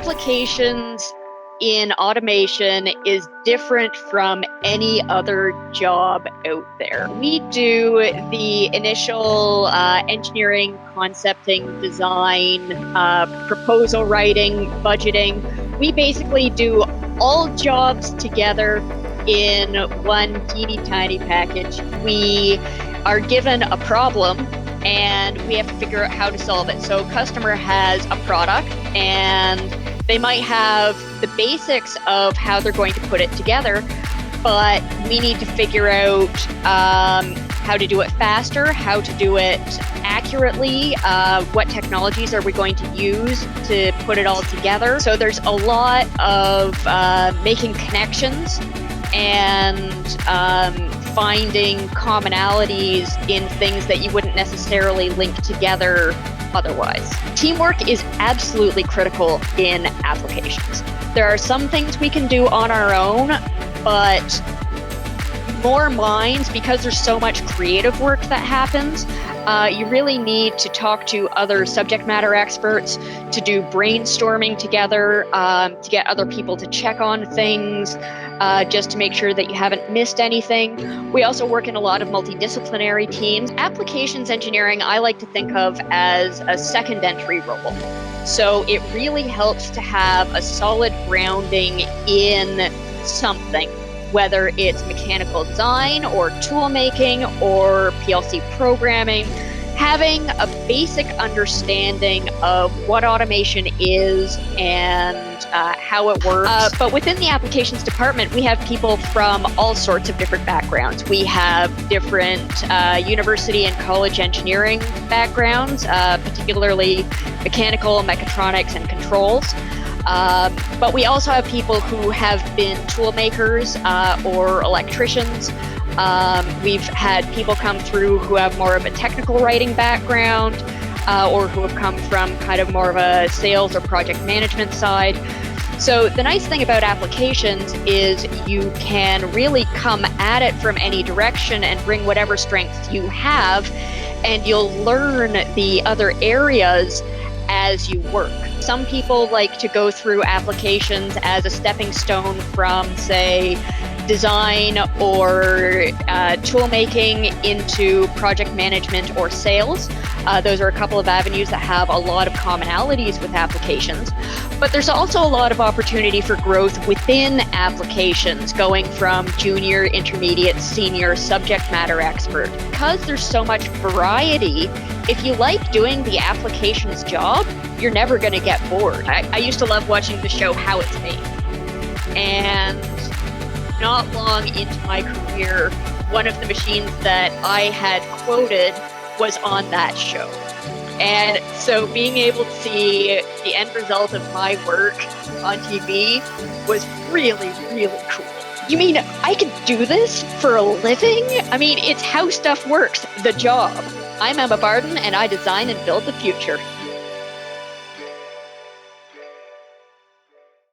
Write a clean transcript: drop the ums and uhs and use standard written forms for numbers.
Applications in automation is different from any other job out there. We do the initial engineering, concepting, design, proposal writing, budgeting. We basically do all jobs together in one teeny tiny package. We are given a problem and we have to figure out how to solve it. So customer has a product and they might have the basics of how they're going to put it together, but we need to figure out how to do it faster, how to do it accurately, what technologies are we going to use to put it all together. So there's a lot of making connections and finding commonalities in things that you wouldn't necessarily link together otherwise. Teamwork is absolutely critical in applications. There are some things we can do on our own, but more minds, because there's so much creative work that happens, you really need to talk to other subject matter experts, to do brainstorming together, to get other people to check on things, just to make sure that you haven't missed anything. We also work in a lot of multidisciplinary teams. Applications engineering, I like to think of as a second entry role. So it really helps to have a solid grounding in something, whether it's mechanical design or tool making or PLC programming. Having a basic understanding of what automation is and how it works. But within the applications department, we have people from all sorts of different backgrounds. We have different university and college engineering backgrounds, particularly mechanical, mechatronics, and controls. But we also have people who have been tool makers or electricians. We've had people come through who have more of a technical writing background or who have come from kind of more of a sales or project management side. So the nice thing about applications is you can really come at it from any direction and bring whatever strengths you have, and you'll learn the other areas as you work. Some people like to go through applications as a stepping stone from, say, design or tool making into project management or sales. Those are a couple of avenues that have a lot of commonalities with applications. But there's also a lot of opportunity for growth within applications, going from junior, intermediate, senior, subject matter expert. Because there's so much variety, if you like doing the applications job, you're never going to get bored. I used to love watching the show How It's Made. And not long into my career, one of the machines that I had quoted was on that show. And so being able to see the end result of my work on TV was really, really cool. You mean I could do this for a living? I mean, it's how stuff works, the job. I'm Emma Bardon, and I design and build the future.